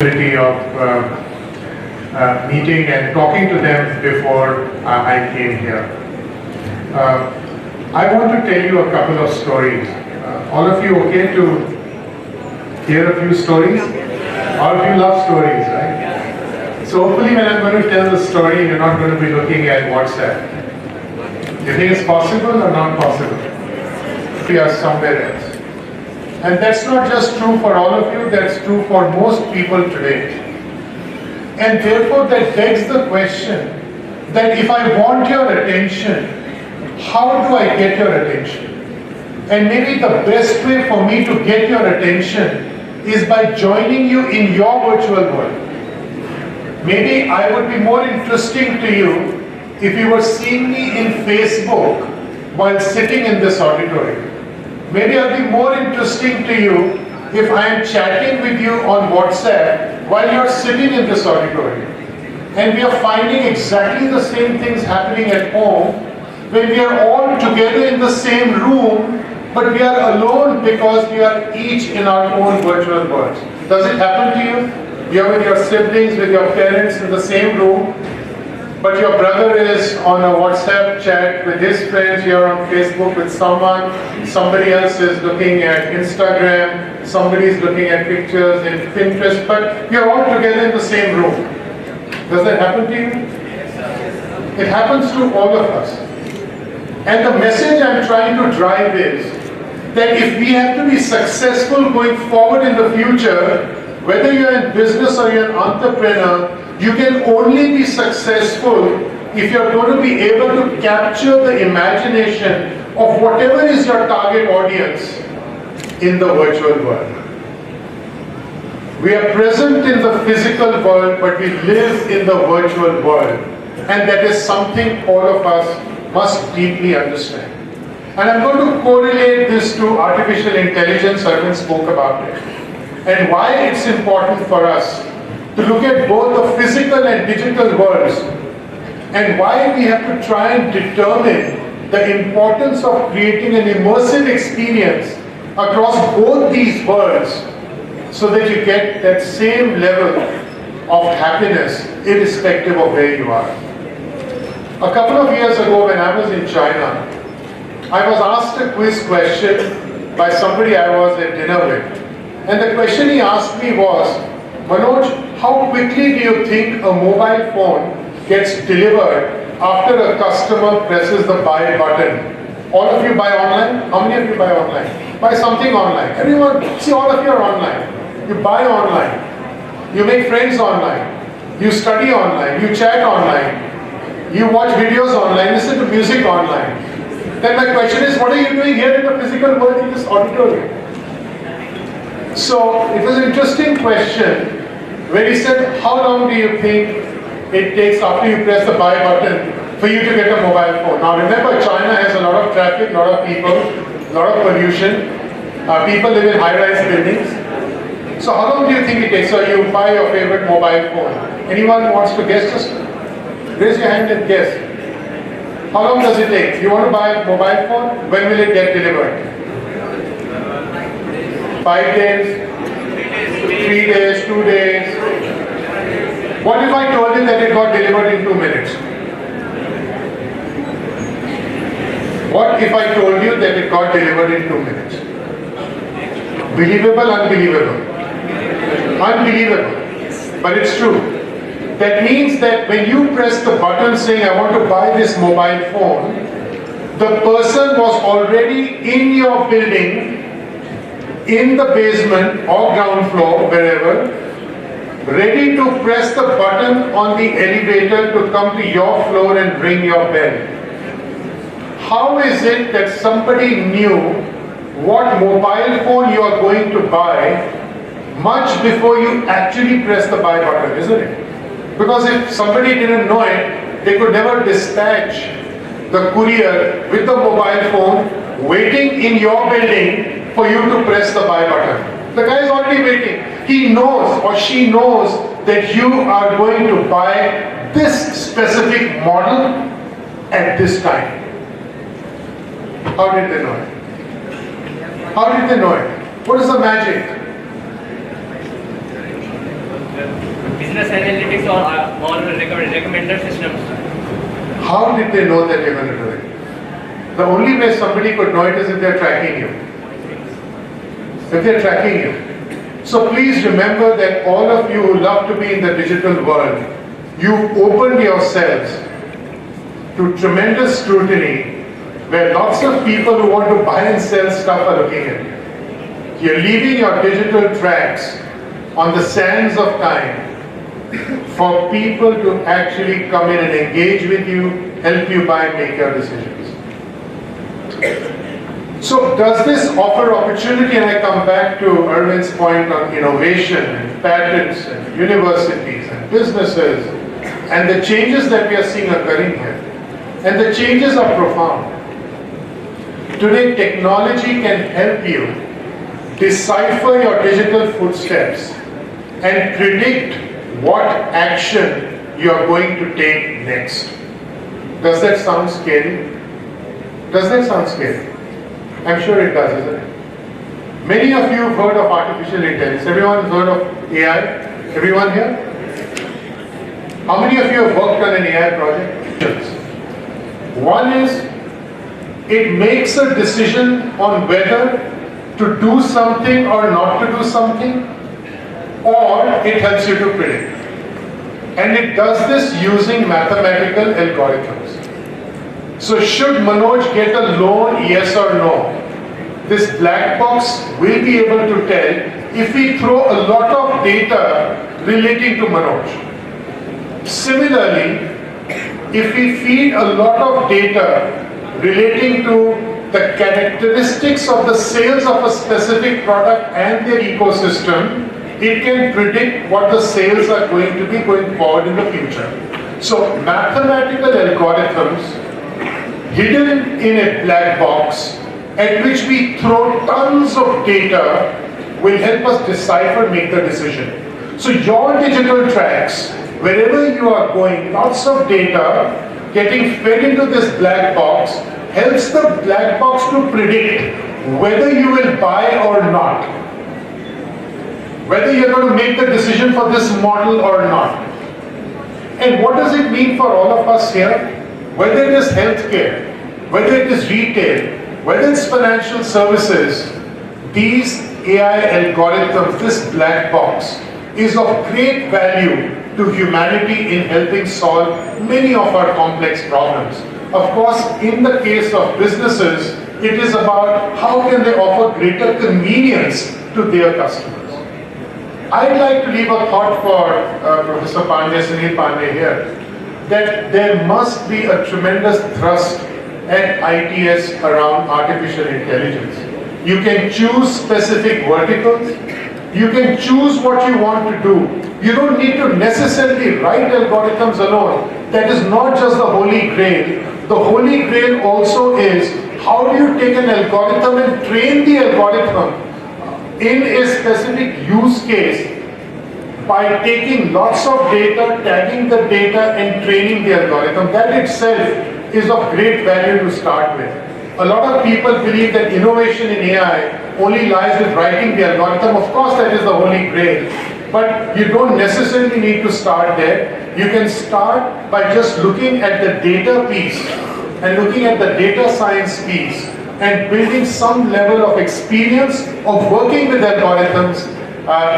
possibility of meeting and talking to them before I came here. I want to tell you a couple of stories. All of you okay to hear a few stories? All of you love stories, right? So hopefully when I'm going to tell the story, you're not going to be looking at WhatsApp. You think it's possible or not possible? We are somewhere else. And that's not just true for all of you, that's true for most people today. And therefore that begs the question that if I want your attention, how do I get your attention? And maybe the best way for me to get your attention is by joining you in your virtual world. Maybe I would be more interesting to you if you were seeing me in Facebook while sitting in this auditorium. Maybe I'll be more interesting to you if I am chatting with you on WhatsApp while you're sitting in this auditorium. And we are finding exactly the same things happening at home when we are all together in the same room, but we are alone because we are each in our own virtual worlds. Does it happen to you? You're with your siblings, with your parents in the same room, but your brother is on a WhatsApp chat with his friends, you're on Facebook with someone, somebody else is looking at Instagram, somebody is looking at pictures in Pinterest, but you're all together in the same room. Does that happen to you? It happens to all of us. And the message I'm trying to drive is that if we have to be successful going forward in the future, whether you're in business or you're an entrepreneur, you can only be successful if you're going to be able to capture the imagination of whatever is your target audience in the virtual world. We are present in the physical world, but we live in the virtual world. And that is something all of us must deeply understand. And I'm going to correlate this to artificial intelligence. Arvind spoke about it. And why it's important for us to look at both the physical and digital worlds, and why we have to try and determine the importance of creating an immersive experience across both these worlds so that you get that same level of happiness irrespective of where you are. A couple of years ago when I was in China, I was asked a quiz question by somebody I was at dinner with. And the question he asked me was, Manoj, how quickly do you think a mobile phone gets delivered after a customer presses the buy button? All of you buy online? How many of you buy online? Buy something online. Everyone, see, all of you are online. You buy online. You make friends online. You study online. You chat online. You watch videos online. Listen to music online. Then my question is, what are you doing here in the physical world in this auditorium? So it was an interesting question where he said, how long do you think it takes after you press the buy button for you to get a mobile phone? Now remember, China has a lot of traffic, a lot of people, a lot of pollution. People live in high-rise buildings. So how long do you think it takes? So you buy your favorite mobile phone. Anyone wants to guess? Just raise your hand and guess. How long does it take? You want to buy a mobile phone? When will it get delivered? 5 days? 3 days? 2 days? What if I told you that it got delivered in 2 minutes? What if I told you that it got delivered in 2 minutes? Believable, unbelievable? Unbelievable. But it's true. That means that when you press the button saying, I want to buy this mobile phone, the person was already in your building, in the basement or ground floor, wherever, ready to press the button on the elevator to come to your floor and ring your bell. How is it that somebody knew what mobile phone you are going to buy much before you actually press the buy button, isn't it? Because if somebody didn't know it, they could never dispatch the courier with the mobile phone waiting in your building for you to press the buy button. The guy is already waiting. He knows or she knows that you are going to buy this specific model at this time. How did they know it? How did they know it? What is the magic? voice or recommender systems. How did they know that you're going to do it? The only way somebody could know it is if they're tracking you. If they're tracking you. So please remember that all of you who love to be in the digital world, you've opened yourselves to tremendous scrutiny where lots of people who want to buy and sell stuff are looking at you. You're leaving your digital tracks on the sands of time for people to actually come in and engage with you, help you buy and make your decisions. So does this offer opportunity? And I come back to Arvind's point on innovation and patents and universities and businesses and the changes that we are seeing occurring here. And the changes are profound. Today, technology can help you decipher your digital footsteps and predict what action you are going to take next. Does that sound scary? Does that sound scary? I'm sure it does, isn't it? Many of you have heard of artificial intelligence. Everyone has heard of AI? Everyone here? How many of you have worked on an AI project? One is, it makes a decision on whether to do something or not to do something, or it helps you to predict. And it does this using mathematical algorithms. So should Manoj get a loan, yes or no? This black box will be able to tell if we throw a lot of data relating to Manoj. Similarly, if we feed a lot of data relating to the characteristics of the sales of a specific product and their ecosystem, it can predict what the sales are going to be going forward in the future. So mathematical algorithms hidden in a black box at which we throw tons of data will help us decipher, make the decision. So your digital tracks, wherever you are going, lots of data getting fed into this black box helps the black box to predict whether you will buy or not. Whether you're going to make the decision for this model or not. And what does it mean for all of us here? Whether it is healthcare, whether it is retail, whether it's financial services, these AI algorithms, this black box, is of great value to humanity in helping solve many of our complex problems. Of course, in the case of businesses, it is about how can they offer greater convenience to their customers. I'd like to leave a thought for Professor Pandey, Sunil Pandey here, that there must be a tremendous thrust at ITS around artificial intelligence. You can choose specific verticals, you can choose what you want to do. You don't need to necessarily write algorithms alone. That is not just the holy grail. The holy grail also is how do you take an algorithm and train the algorithm in a specific use case by taking lots of data, tagging the data and training the algorithm. That itself is of great value to start with. A lot of people believe that innovation in AI only lies with writing the algorithm. Of course that is the holy grail, but you don't necessarily need to start there. You can start by just looking at the data piece and looking at the data science piece and building some level of experience of working with algorithms,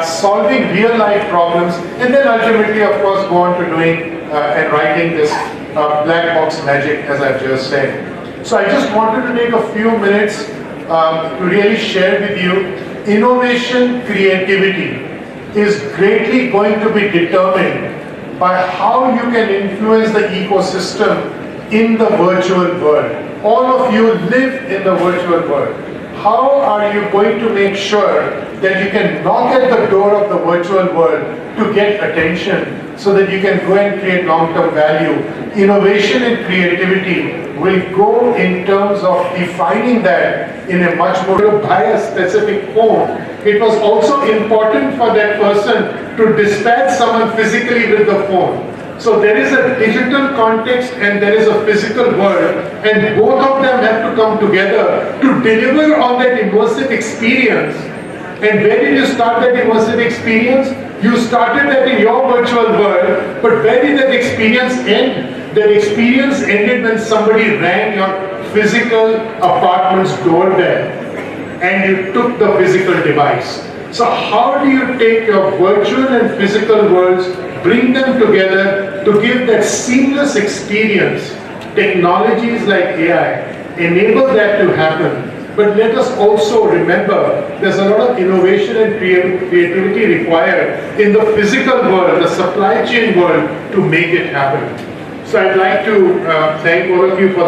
solving real life problems, and then ultimately of course go on to doing and writing this black box magic, as I've just said. So I just wanted to take a few minutes to really share with you, innovation creativity is greatly going to be determined by how you can influence the ecosystem in the virtual world. All of you live in the virtual world. How are you going to make sure that you can knock at the door of the virtual world to get attention so that you can go and create long-term value? Innovation and creativity will go in terms of defining that in a much more to buy a specific phone. It was also important for that person to dispatch someone physically with the phone. So there is a digital context and there is a physical world, and both of them have to come together to deliver on that immersive experience. And where did you start that immersive experience? You started that in your virtual world, but where did that experience end? That experience ended when somebody rang your physical apartment's doorbell and you took the physical device. So how do you take your virtual and physical worlds, bring them together to give that seamless experience? Technologies like AI enable that to happen. But let us also remember there's a lot of innovation and creativity required in the physical world, the supply chain world, to make it happen. So I'd like to thank all of you for